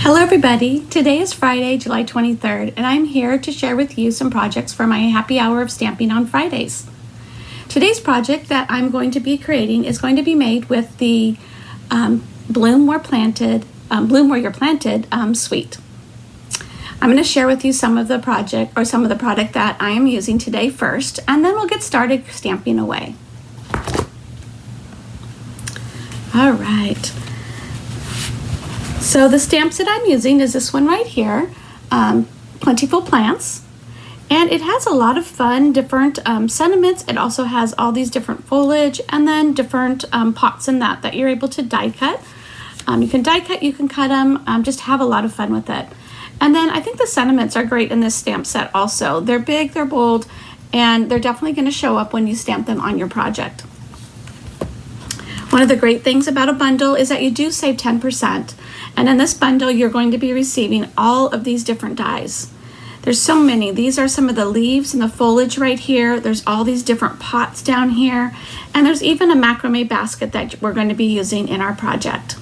Hello everybody, today is Friday, July 23rd, and I'm here to share with you some projects for my happy hour of stamping on Fridays. Today's project that I'm going to be creating is going to be made with the Bloom Where You're Planted suite. I'm going to share with you some of the product that I am using today first, and then we'll get started stamping away. All right. So the stamps that I'm using is this one right here, Plentiful Plants, and it has a lot of fun different sentiments. It also has all these different foliage and then different pots and that you're able to die cut. You can die cut, you can cut them, just have a lot of fun with it. And then I think the sentiments are great in this stamp set also. They're big, they're bold, and they're definitely going to show up when you stamp them on your project. One of the great things about a bundle is that you do save 10%. And in this bundle, you're going to be receiving all of these different dies. There's so many. These are some of the leaves and the foliage right here. There's all these different pots down here. And there's even a macrame basket that we're going to be using in our project.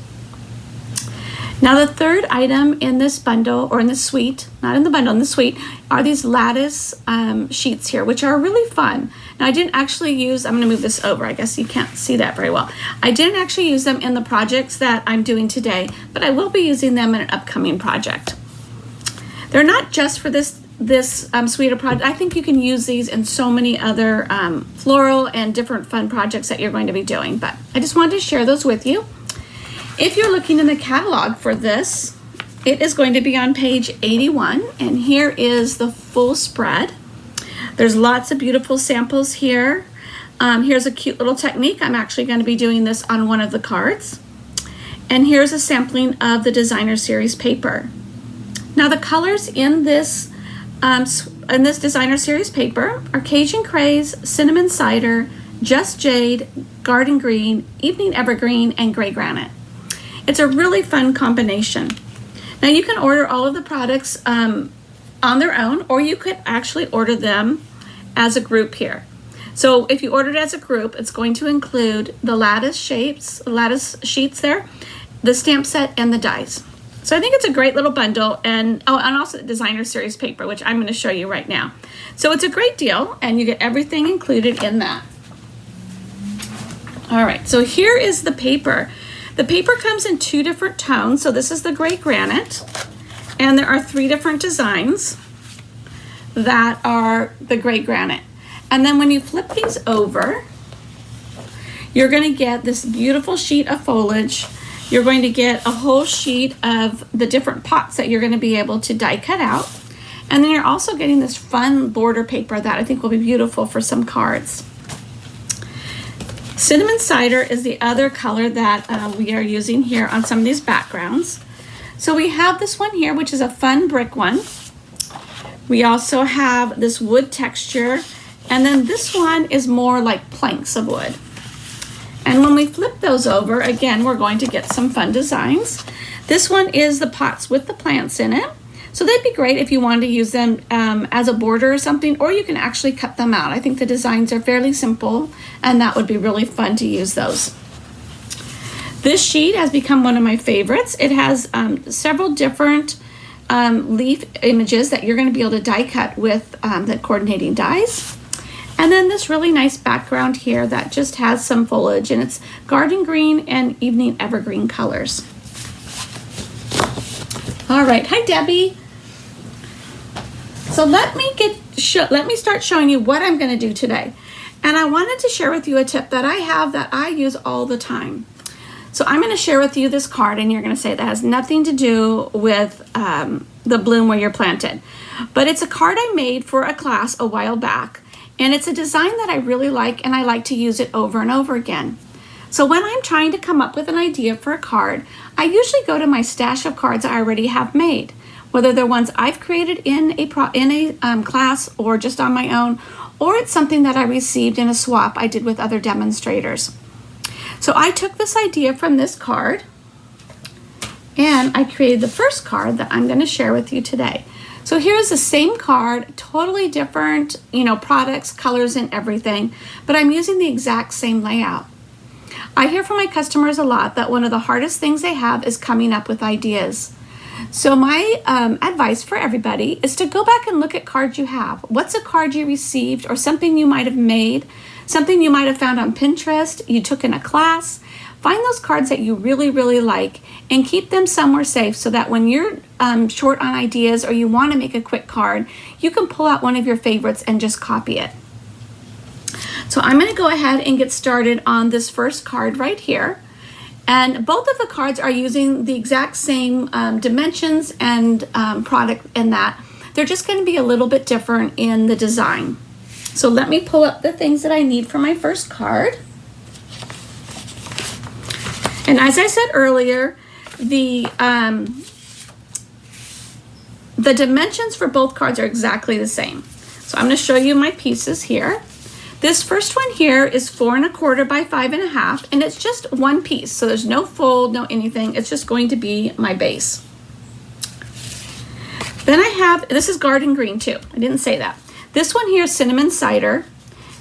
Now the third item in this bundle, or in the suite, not in the bundle, in the suite, are these lattice sheets here, which are really fun. Now I didn't actually use, I'm going to move this over, I guess you can't see that very well. I didn't actually use them in the projects that I'm doing today, but I will be using them in an upcoming project. They're not just for this suite of projects. I think you can use these in so many other floral and different fun projects that you're going to be doing, but I just wanted to share those with you. If you're looking in the catalog for this, it is going to be on page 81, and here is the full spread. There's lots of beautiful samples here. Here's a cute little technique. I'm actually going to be doing this on one of the cards. And here's a sampling of the designer series paper. Now the colors in this designer series paper are Cajun Craze, Cinnamon Cider, Just Jade, Garden Green, Evening Evergreen, and Gray Granite. It's a really fun combination. Now you can order all of the products on their own, or you could actually order them as a group here. So if you order it as a group, it's going to include the lattice sheets there, the stamp set, and the dies. So I think it's a great little bundle, and also the designer series paper, which I'm going to show you right now. So it's a great deal, and you get everything included in that. All right, so here is the paper. The paper comes in two different tones. So this is the Gray Granite, and there are three different designs that are the Gray Granite. And then when you flip these over, you're going to get this beautiful sheet of foliage. You're going to get a whole sheet of the different pots that you're going to be able to die cut out. And then you're also getting this fun border paper that I think will be beautiful for some cards. Cinnamon Cider is the other color that we are using here on some of these backgrounds. So we have this one here, which is a fun brick one. We also have this wood texture, and then this one is more like planks of wood. And when we flip those over, again, we're going to get some fun designs. This one is the pots with the plants in it. So they'd be great if you wanted to use them as a border or something, or you can actually cut them out. I think the designs are fairly simple, and that would be really fun to use those. This sheet has become one of my favorites. It has several different leaf images that you're going to be able to die cut with the coordinating dies. And then this really nice background here that just has some foliage, and it's garden green and evening evergreen colors. All right, hi Debbie. So let me start showing you what I'm going to do today. And I wanted to share with you a tip that I have that I use all the time. So I'm going to share with you this card, and you're going to say that has nothing to do with the Bloom Where You're Planted. But it's a card I made for a class a while back, and it's a design that I really like, and I like to use it over and over again. So when I'm trying to come up with an idea for a card, I usually go to my stash of cards I already have made, whether they're ones I've created in a class or just on my own, or it's something that I received in a swap I did with other demonstrators. So I took this idea from this card, and I created the first card that I'm going to share with you today. So here's the same card, totally different, products, colors, and everything, but I'm using the exact same layout. I hear from my customers a lot that one of the hardest things they have is coming up with ideas. So my advice for everybody is to go back and look at cards you have. What's a card you received or something you might have made, something you might have found on Pinterest, you took in a class. Find those cards that you really, really like and keep them somewhere safe so that when you're short on ideas or you want to make a quick card, you can pull out one of your favorites and just copy it. So I'm going to go ahead and get started on this first card right here. And both of the cards are using the exact same dimensions and product in that. They're just going to be a little bit different in the design. So let me pull up the things that I need for my first card. And as I said earlier, the dimensions for both cards are exactly the same. So I'm going to show you my pieces here. This first one here is 4 1/4 by 5 1/2, and it's just one piece. So there's no fold, no anything. It's just going to be my base. Then I have, this is garden green too. I didn't say that. This one here is cinnamon cider,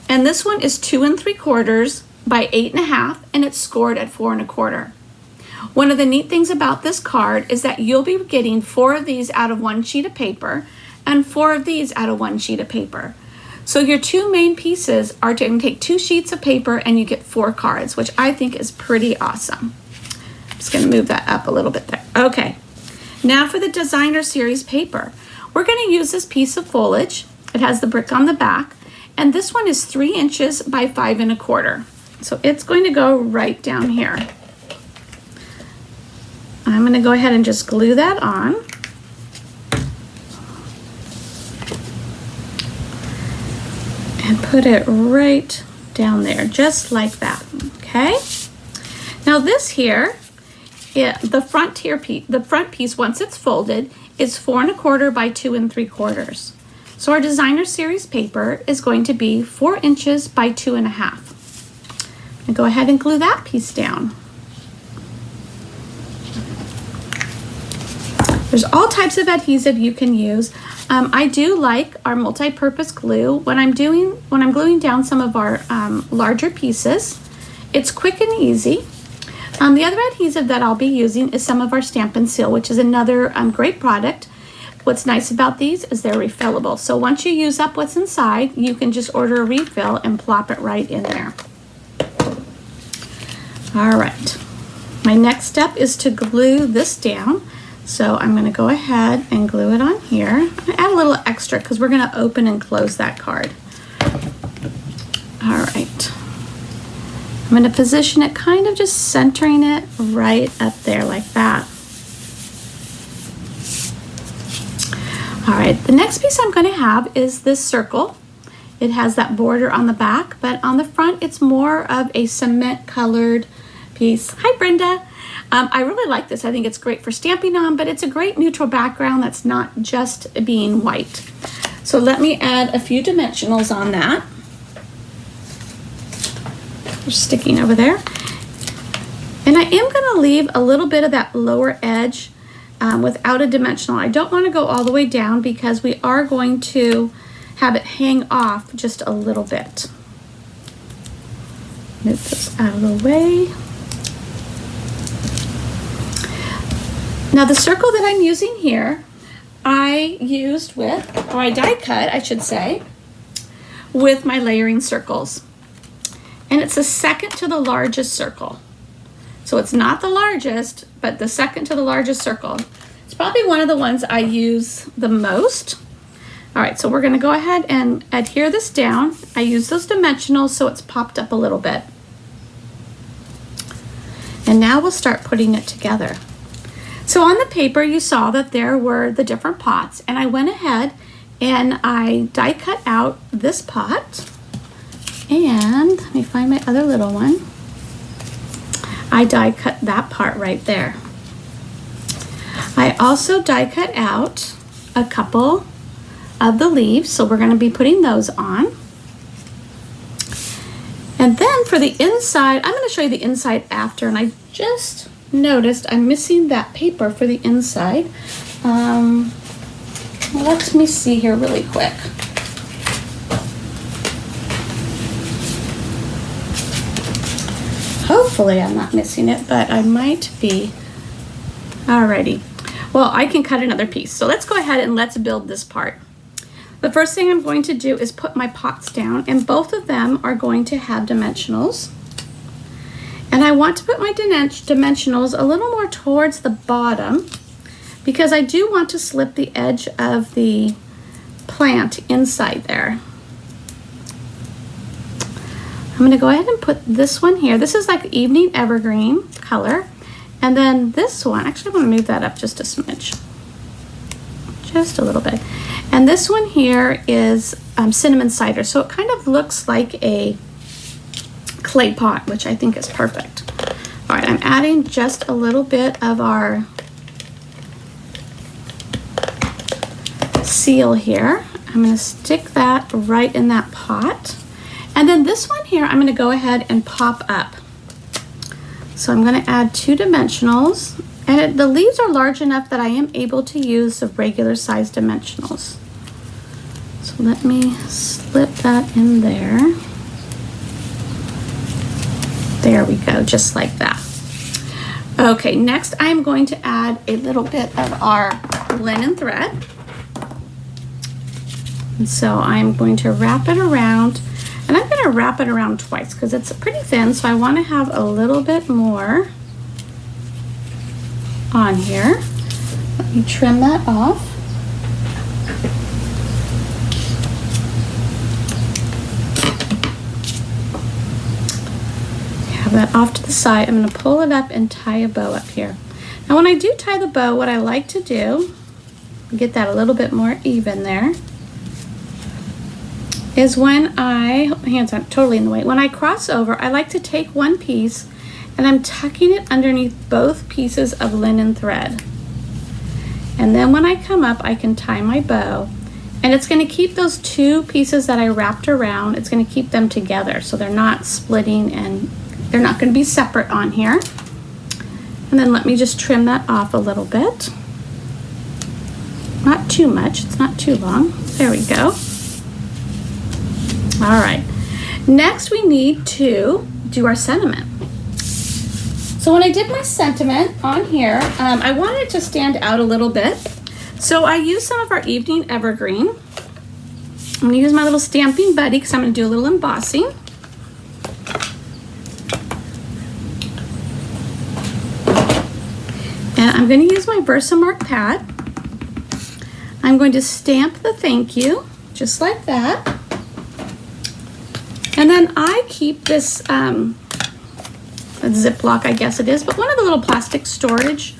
and this one is 2 3/4 by 8 1/2, and it's scored at 4 1/4. One of the neat things about this card is that you'll be getting 4 of these out of one sheet of paper and 4 of these out of one sheet of paper. So your two main pieces are to take 2 sheets of paper and you get 4 cards, which I think is pretty awesome. I'm just going to move that up a little bit there. Okay, now for the designer series paper. We're going to use this piece of foliage. It has the brick on the back, and this one is 3 inches by 5 1/4. So it's going to go right down here. I'm going to go ahead and just glue that on. And put it right down there, just like that, okay? Now this here, the front piece, once it's folded, is 4 1/4 by 2 3/4. So our designer series paper is going to be 4 inches by 2 1/2. And go ahead and glue that piece down. There's all types of adhesive you can use. I do like our multi-purpose glue when I'm gluing down some of our larger pieces. It's quick and easy. The other adhesive that I'll be using is some of our Stampin' Seal, which is another great product. What's nice about these is they're refillable. So once you use up what's inside, you can just order a refill and plop it right in there. All right, my next step is to glue this down. So I'm going to go ahead and glue it on here. I'm going to add a little extra because we're going to open and close that card. All right. I'm going to position it kind of just centering it right up there like that. All right, the next piece I'm going to have is this circle. It has that border on the back, but on the front it's more of a cement colored piece. Hi, Brenda. I really like this. I think it's great for stamping on, but it's a great neutral background that's not just being white. So let me add a few dimensionals on that. They're sticking over there. And I am going to leave a little bit of that lower edge without a dimensional. I don't want to go all the way down because we are going to have it hang off just a little bit. Move this out of the way. Now the circle that I'm using here, I die cut, I should say, with my layering circles. And it's the second to the largest circle. So it's not the largest, but the second to the largest circle. It's probably one of the ones I use the most. All right, so we're gonna go ahead and adhere this down. I use those dimensionals so it's popped up a little bit. And now we'll start putting it together. So on the paper, you saw that there were the different pots, and I went ahead and I die cut out this pot, and let me find my other little one. I die cut that part right there. I also die cut out a couple of the leaves, so we're going to be putting those on. And then for the inside, I'm going to show you the inside after, and I just noticed I'm missing that paper for the inside. Let me see here really quick. Hopefully I'm not missing it, but I might be. Alrighty. Well, I can cut another piece. So let's go ahead and let's build this part. The first thing I'm going to do is put my pots down, and both of them are going to have dimensionals. And I want to put my dimensionals a little more towards the bottom because I do want to slip the edge of the plant inside there. I'm going to go ahead and put this one here. This is like evening evergreen color. And then this one, actually I'm going to move that up just a smidge. Just a little bit. And this one here is cinnamon cider. So it kind of looks like a clay pot, which I think is perfect. All right, I'm adding just a little bit of our seal here. I'm going to stick that right in that pot. And then this one here, I'm going to go ahead and pop up. So I'm going to add 2 dimensionals, and the leaves are large enough that I am able to use the regular size dimensionals. So let me slip that in there. There we go, just like that. Okay, next I'm going to add a little bit of our linen thread. And so I'm going to wrap it around, and I'm going to wrap it around twice because it's pretty thin, so I want to have a little bit more on here. Let me trim that off. Have that off to the side. I'm going to pull it up and tie a bow up here. Now when I do tie the bow, what I like to do, get that a little bit more even there, is when my hands aren't totally in the way. When I cross over, I like to take one piece and I'm tucking it underneath both pieces of linen thread. And then when I come up, I can tie my bow, and it's going to keep those 2 pieces that I wrapped around, it's going to keep them together so they're not splitting and they're not going to be separate on here. And then let me just trim that off a little bit. Not too much, it's not too long. There we go. All right, next we need to do our sentiment. So when I did my sentiment on here, I wanted it to stand out a little bit. So I used some of our evening evergreen. I'm gonna use my little Stampin' buddy because I'm gonna do a little embossing. And I'm gonna use my Versamark pad. I'm going to stamp the thank you, just like that. And then I keep this a Ziploc, I guess it is, but one of the little plastic storage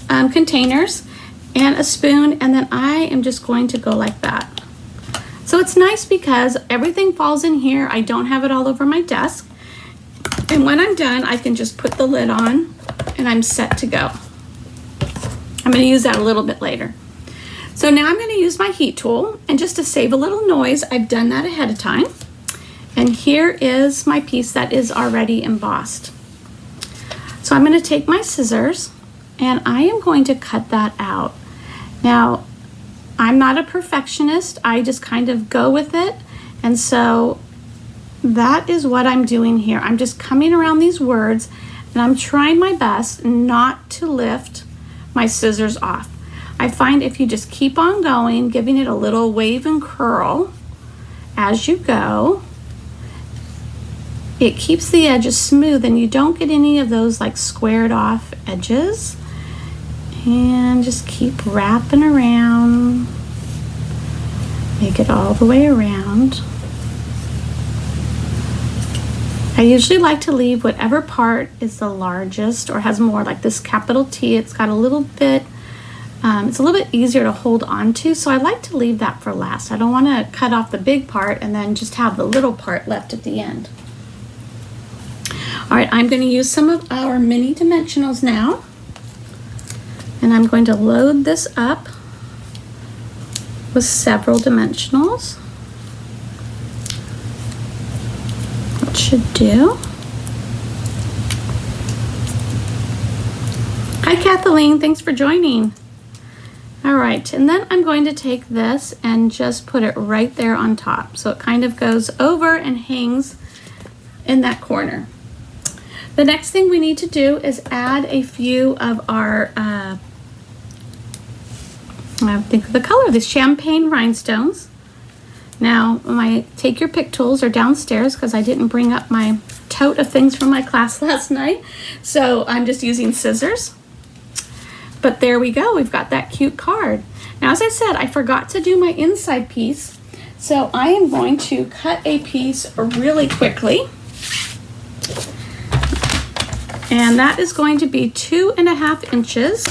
containers and a spoon, and then I am just going to go like that. So it's nice because everything falls in here. I don't have it all over my desk. And when I'm done, I can just put the lid on and I'm set to go. I'm going to use that a little bit later. So now I'm going to use my heat tool, and just to save a little noise, I've done that ahead of time. And here is my piece that is already embossed. So I'm going to take my scissors and I am going to cut that out. Now, I'm not a perfectionist. I just kind of go with it. And so that is what I'm doing here. I'm just coming around these words and I'm trying my best not to lift my scissors off. I find if you just keep on going, giving it a little wave and curl as you go, it keeps the edges smooth and you don't get any of those like squared off edges. And just keep wrapping around. Make it all the way around. I usually like to leave whatever part is the largest or has more, like this capital T. It's got a little bit, it's a little bit easier to hold on to, so I like to leave that for last. I don't want to cut off the big part and then just have the little part left at the end. All right, I'm going to use some of our mini dimensionals now, and I'm going to load this up with several dimensionals. It should do. Hi Kathleen, thanks for joining. All right, and then I'm going to take this and just put it right there on top. So it kind of goes over and hangs in that corner. The next thing we need to do is add a few of our I think of the color, the champagne rhinestones. Now, my Take Your Pick tools are downstairs because I didn't bring up my tote of things from my class last night. So I'm just using scissors. But there we go, we've got that cute card. Now, as I said, I forgot to do my inside piece. So I am going to cut a piece really quickly. And that is going to be 2.5 inches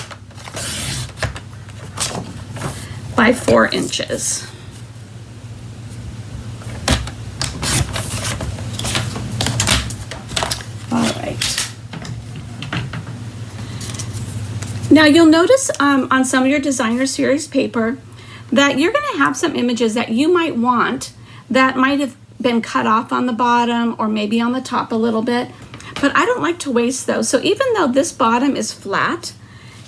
by 4 inches. All right. Now you'll notice on some of your designer series paper that you're going to have some images that you might want that might have been cut off on the bottom or maybe on the top a little bit, but I don't like to waste those. So even though this bottom is flat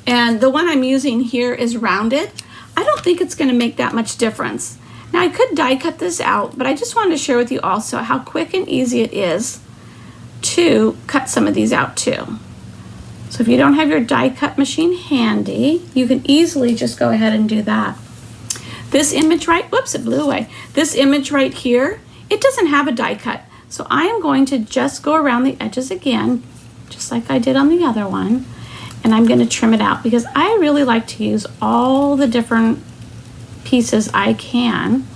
and the one I'm using here is rounded, I don't think it's going to make that much difference. Now I could die cut this out, but I just wanted to share with you also how quick and easy it is to cut some of these out too. So if you don't have your die cut machine handy, you can easily just go ahead and do that. This image whoops, it blew away. This image right here, it doesn't have a die cut. So I am going to just go around the edges again, just like I did on the other one. And I'm going to trim it out because I really like to use all the different pieces I can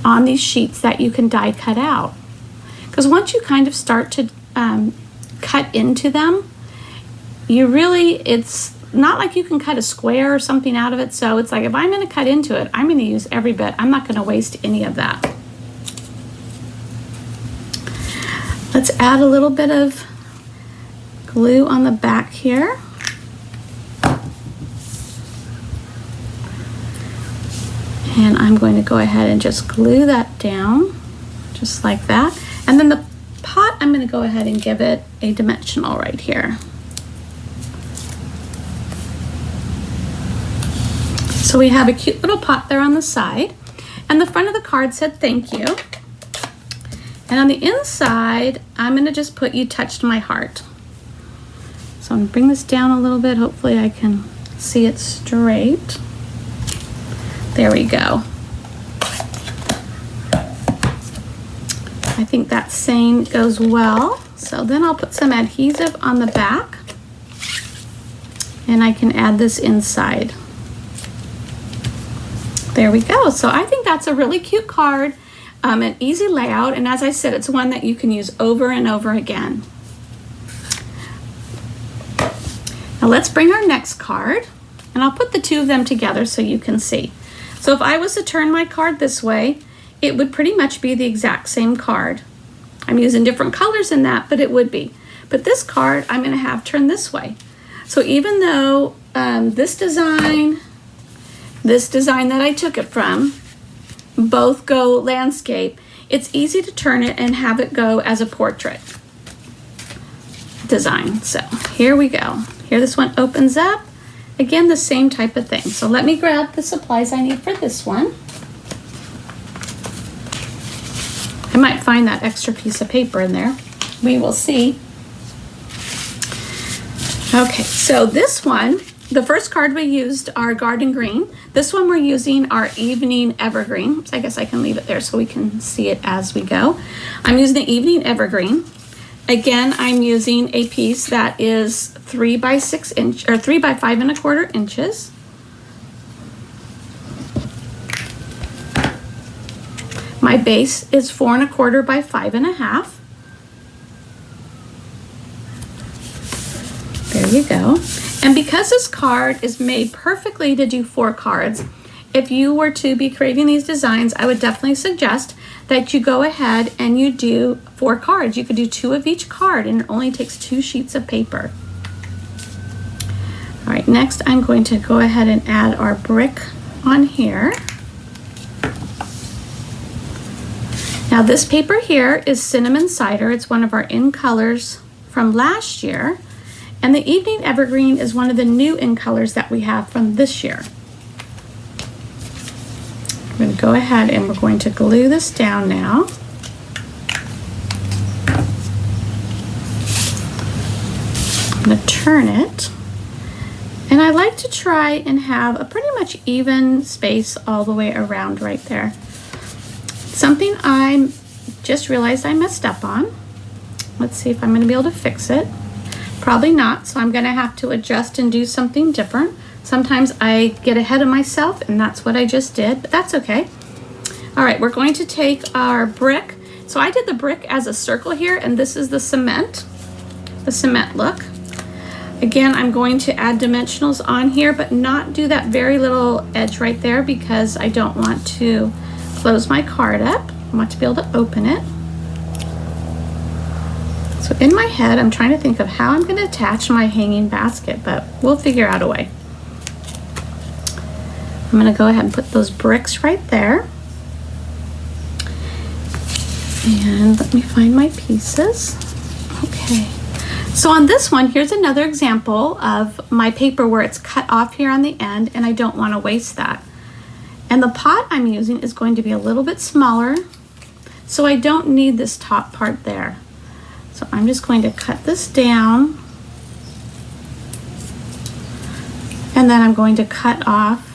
on these sheets that you can die cut out. Because once you kind of start to cut into them, it's not like you can cut a square or something out of it. So it's like if I'm going to cut into it, I'm going to use every bit. I'm not going to waste any of that. Let's add a little bit of glue on the back here. And I'm going to go ahead and just glue that down, just like that. And then the pot, I'm going to go ahead and give it a dimensional right here. So we have a cute little pot there on the side. And the front of the card said thank you. And on the inside, I'm going to just put "You touched my heart." So I'm going to bring this down a little bit. Hopefully I can see it straight. There we go. I think that saying goes well. So then I'll put some adhesive on the back. And I can add this inside. There we go. So I think that's a really cute card, an easy layout, and as I said, it's one that you can use over and over again. Now let's bring our next card, and I'll put the two of them together so you can see. So if I was to turn my card this way, it would pretty much be the exact same card. I'm using different colors in that, but it would be. But this card I'm going to have turned this way. So even though this design that I took it from, both go landscape, it's easy to turn it and have it go as a portrait design. So here we go. Here this one opens up. Again, the same type of thing. So let me grab the supplies I need for this one. I might find that extra piece of paper in there. We will see. Okay, so this one, the first card we used our garden green. This one we're using our evening evergreen. So I guess I can leave it there so we can see it as we go. I'm using the evening evergreen. Again, I'm using a piece that is 3 by 6 inch or 3 by 5 1/4 inches. My base is 4 1/4 by 5 1/2. There you go. And because this card is made perfectly to do 4 cards, if you were to be creating these designs, I would definitely suggest that you go ahead and you do 4 cards. You could do 2 of each card and it only takes 2 sheets of paper. All right, next I'm going to go ahead and add our brick on here. Now this paper here is Cinnamon Cider. It's one of our in colors from last year. And the Evening Evergreen is one of the new in colors that we have from this year. I'm going to go ahead and we're going to glue this down now. I'm going to turn it. And I like to try and have a pretty much even space all the way around right there. Something I just realized I messed up on. Let's see if I'm going to be able to fix it. Probably not, so I'm going to have to adjust and do something different. Sometimes I get ahead of myself, and that's what I just did, but that's okay. All right, we're going to take our brick. So I did the brick as a circle here, and this is the cement look. Again, I'm going to add dimensionals on here, but not do that very little edge right there because I don't want to close my card up. I want to be able to open it. So in my head, I'm trying to think of how I'm going to attach my hanging basket, but we'll figure out a way. I'm going to go ahead and put those bricks right there. And let me find my pieces. Okay. So on this one, here's another example of my paper where it's cut off here on the end, and I don't want to waste that. And the pot I'm using is going to be a little bit smaller, so I don't need this top part there. So I'm just going to cut this down, and then I'm going to cut off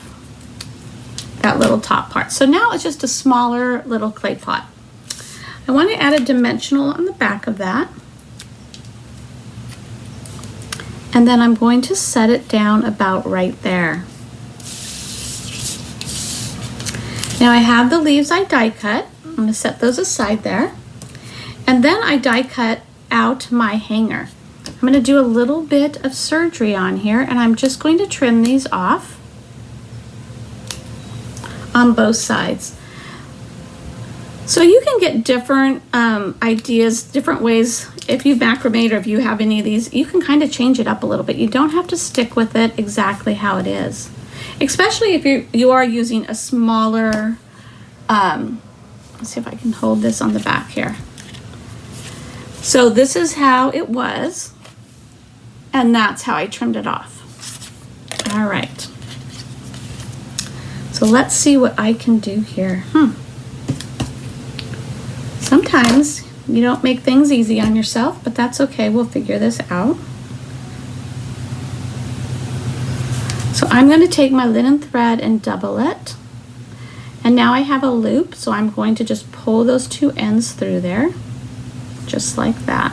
that little top part. So now it's just a smaller little clay pot. I want to add a dimensional on the back of that. And then I'm going to set it down about right there. Now I have the leaves I die cut. I'm going to set those aside there. And then I die cut out my hanger. I'm going to do a little bit of surgery on here, and I'm just going to trim these off on both sides. So you can get different ideas, different ways. If you've macrameed or if you have any of these, you can kind of change it up a little bit. You don't have to stick with it exactly how it is. Especially if you are using a smaller, let's see if I can hold this on the back here. So this is how it was, and that's how I trimmed it off. All right. So let's see what I can do here. Sometimes you don't make things easy on yourself, but that's okay. We'll figure this out. So I'm going to take my linen thread and double it. And now I have a loop, so I'm going to just pull those two ends through there, just like that.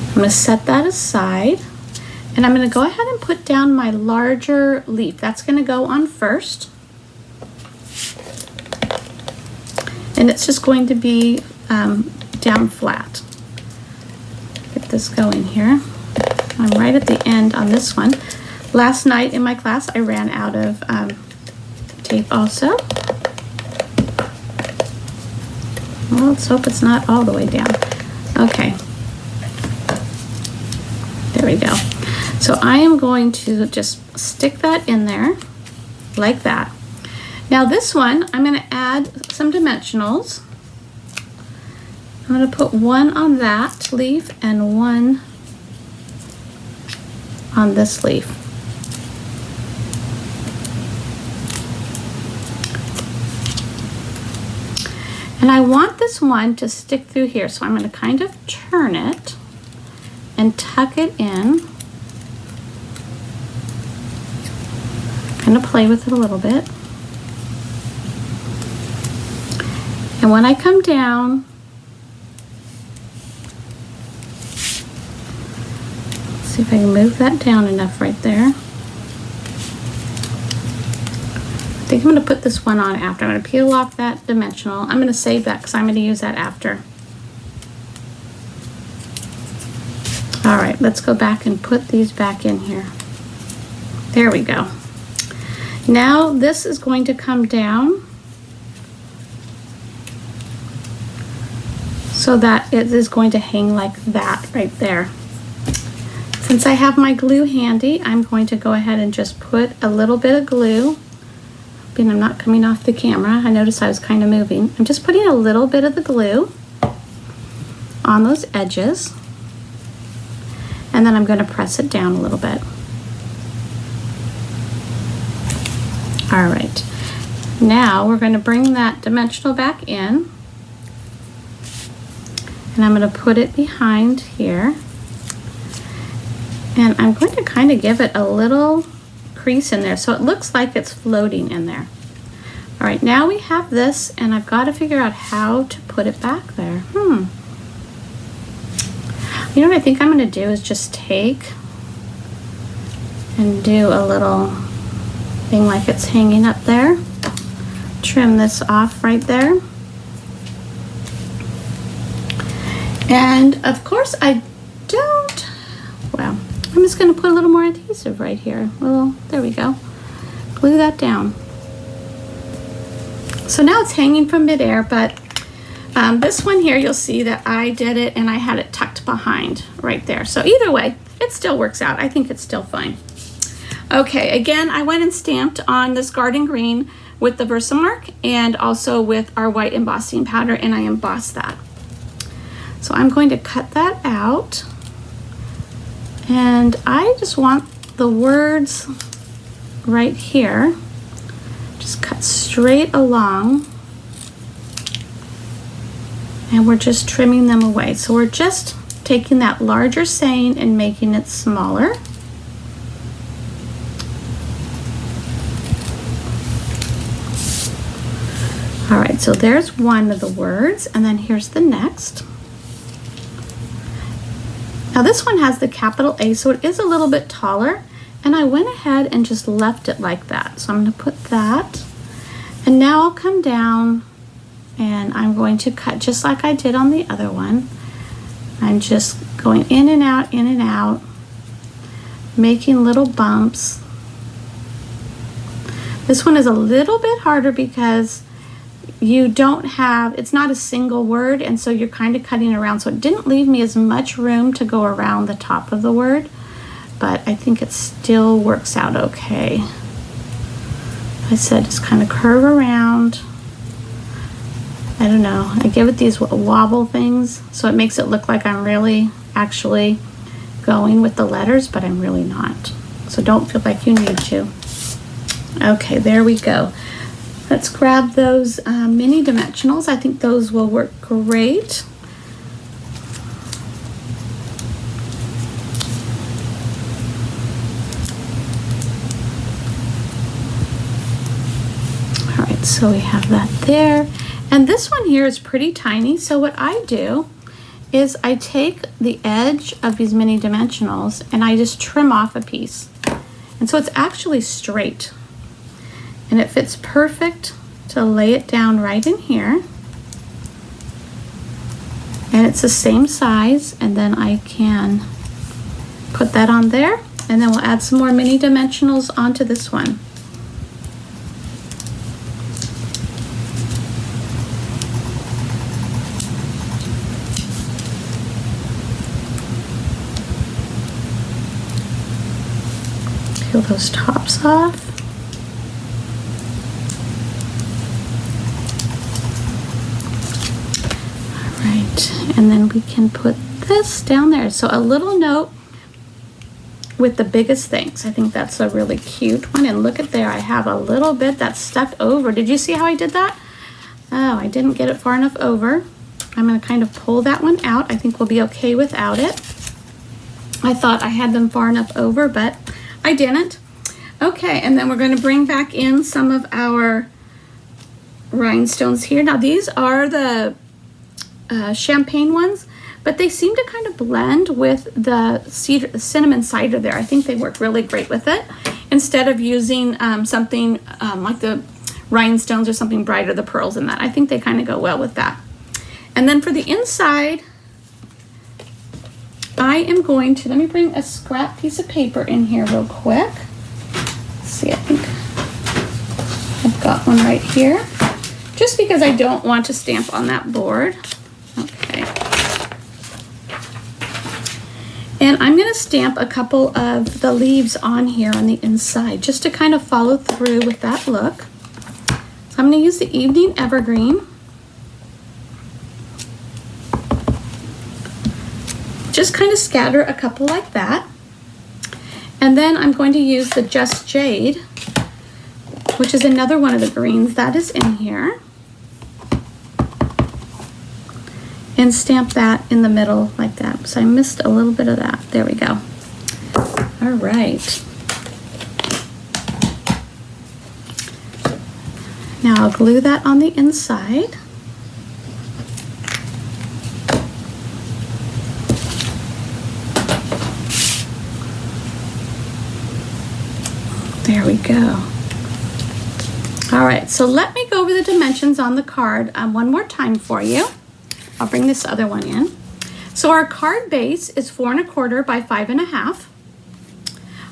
I'm going to set that aside, and I'm going to go ahead and put down my larger leaf. That's going to go on first. And it's just going to be down flat. Get this going here. I'm right at the end on this one. Last night in my class, I ran out of tape also. Well, let's hope it's not all the way down. Okay. There we go. So I am going to just stick that in there like that. Now this one, I'm going to add some dimensionals. I'm going to put one on that leaf and one on this leaf. And I want this one to stick through here, so I'm going to kind of turn it and tuck it in. Kind of play with it a little bit. And when I come down, let's see if I can move that down enough right there. I think I'm going to put this one on after. I'm going to peel off that dimensional. I'm going to save that because I'm going to use that after. All right, let's go back and put these back in here. There we go. Now this is going to come down so that it is going to hang like that right there. Since I have my glue handy, I'm going to go ahead and just put a little bit of glue. And I'm not coming off the camera. I noticed I was kind of moving. I'm just putting a little bit of the glue on those edges, and then I'm going to press it down a little bit. All right, now we're going to bring that dimensional back in, and I'm going to put it behind here. And I'm going to kind of give it a little crease in there so it looks like it's floating in there. All right, now we have this, and I've got to figure out how to put it back there. You know what I think I'm going to do is just take and do a little thing like it's hanging up there. Trim this off right there. And of course I don't, well, I'm just going to put a little more adhesive right here. Well, there we go. Glue that down. So now it's hanging from midair, but this one here, you'll see that I did it and I had it tucked behind right there. So either way, it still works out. I think it's still fine. Okay, again, I went and stamped on this garden green with the Versamark and also with our white embossing powder, and I embossed that. So I'm going to cut that out, and I just want the words right here, just cut straight along, and we're just trimming them away. So we're just taking that larger saying and making it smaller. All right, so there's one of the words, and then here's the next. Now this one has the capital A, so it is a little bit taller, and I went ahead and just left it like that. So I'm going to put that, and now I'll come down and I'm going to cut just like I did on the other one. I'm just going in and out, making little bumps. This one is a little bit harder because you don't have, it's not a single word, and so you're kind of cutting around, so it didn't leave me as much room to go around the top of the word, but I think it still works out okay. Like I said, just kind of curve around. I don't know, I give it these wobble things so it makes it look like I'm really actually going with the letters, but I'm really not, so don't feel like you need to. Okay, there we go. Let's grab those mini dimensionals. I think those will work great. All right, so we have that there. And this one here is pretty tiny, so what I do is I take the edge of these mini dimensionals and I just trim off a piece. And so it's actually straight. And it fits perfect to lay it down right in here. And it's the same size, and then I can put that on there, and then we'll add some more mini dimensionals onto this one. Peel those tops off. And then we can put this down there. So a little note with the biggest things. I think that's a really cute one. And look at there, I have a little bit that's stuck over. Did you see how I did that? Oh, I didn't get it far enough over. I'm going to kind of pull that one out. I think we'll be okay without it. I thought I had them far enough over, but I didn't. Okay, and then we're going to bring back in some of our rhinestones here. Now these are the champagne ones, but they seem to kind of blend with the cinnamon cider there. I think they work really great with it. Instead of using something like the rhinestones or something brighter, the pearls in that, I think they kind of go well with that. And then for the inside, I am going to, let me bring a scrap piece of paper in here real quick. Let's see, I think I've got one right here, just because I don't want to stamp on that board. Okay. And I'm going to stamp a couple of the leaves on here on the inside just to kind of follow through with that look. So I'm going to use the Evening Evergreen. Just kind of scatter a couple like that. And then I'm going to use the Just Jade, which is another one of the greens that is in here. And stamp that in the middle like that. So I missed a little bit of that. There we go. All right. Now I'll glue that on the inside. There we go. All right, so let me go over the dimensions on the card one more time for you. I'll bring this other one in. So our card base is 4 1/4 by 5 1/2.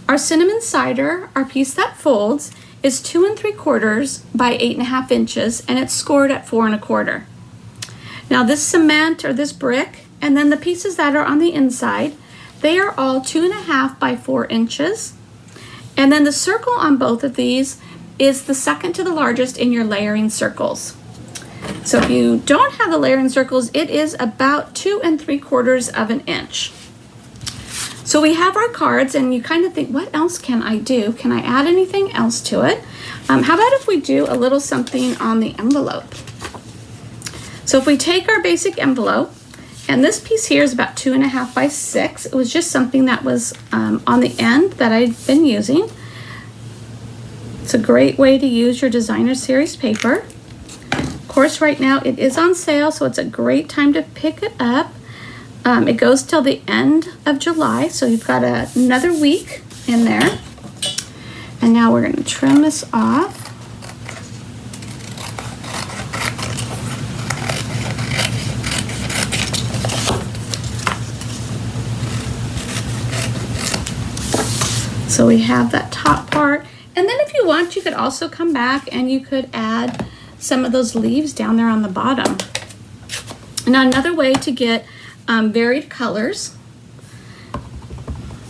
Our cinnamon cider, our piece that folds, is 2 3/4 by 8 1/2 inches, and it's scored at 4 1/4. Now this cement or this brick, and then the pieces that are on the inside, they are all 2 1/2 by 4 inches. And then the circle on both of these is the second to the largest in your layering circles. So if you don't have the layering circles, it is about 2 3/4 of an inch. So we have our cards, and you kind of think, what else can I do? Can I add anything else to it? How about if we do a little something on the envelope? So if we take our basic envelope, and this piece here is about 2 1/2 by 6. It was just something that was on the end that I've been using. It's a great way to use your designer series paper. Of course, right now it is on sale, so it's a great time to pick it up. It goes till the end of July, so you've got another week in there. And now we're going to trim this off. So we have that top part, and then if you want, you could also come back and you could add some of those leaves down there on the bottom. Now another way to get varied colors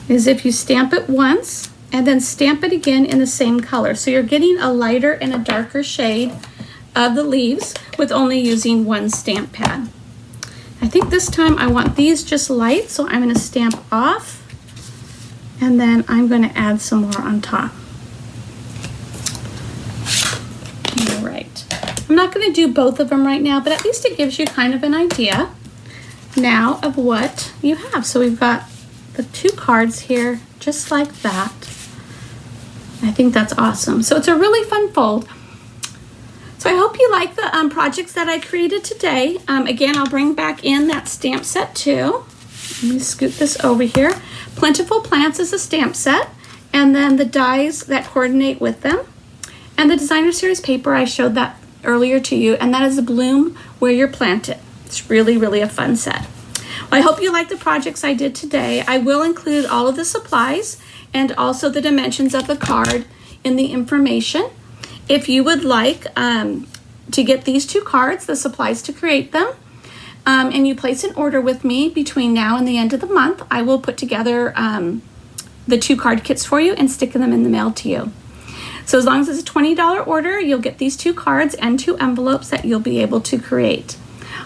is if you stamp it once and then stamp it again in the same color. So you're getting a lighter and a darker shade of the leaves with only using one stamp pad. I think this time I want these just light, so I'm going to stamp off. And then I'm going to add some more on top. All right. I'm not going to do both of them right now, but at least it gives you kind of an idea now of what you have. So we've got the 2 cards here, just like that. I think that's awesome. So it's a really fun fold. So I hope you like the projects that I created today. Again, I'll bring back in that stamp set too. Let me scoot this over here. Plentiful Plants is a stamp set, and then the dies that coordinate with them. And the designer series paper, I showed that earlier to you, and that is a bloom where you're planted. It's really, really a fun set. Well, I hope you like the projects I did today. I will include all of the supplies and also the dimensions of the card in the information. If you would like to get these 2 cards, the supplies to create them, and you place an order with me between now and the end of the month, I will put together the 2 card kits for you and stick them in the mail to you. So as long as it's a $20 order, you'll get these 2 cards and 2 envelopes that you'll be able to create.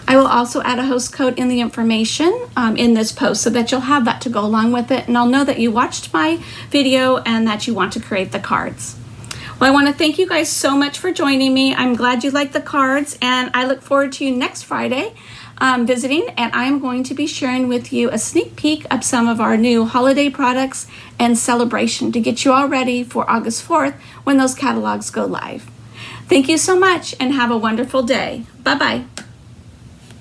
I will also add a host code in the information in this post so that you'll have that to go along with it, and I'll know that you watched my video and that you want to create the cards. Well, I want to thank you guys so much for joining me. I'm glad you liked the cards, and I look forward to you next Friday visiting, and I'm going to be sharing with you a sneak peek of some of our new holiday products and celebration to get you all ready for August 4th when those catalogs go live. Thank you so much and have a wonderful day. Bye-bye.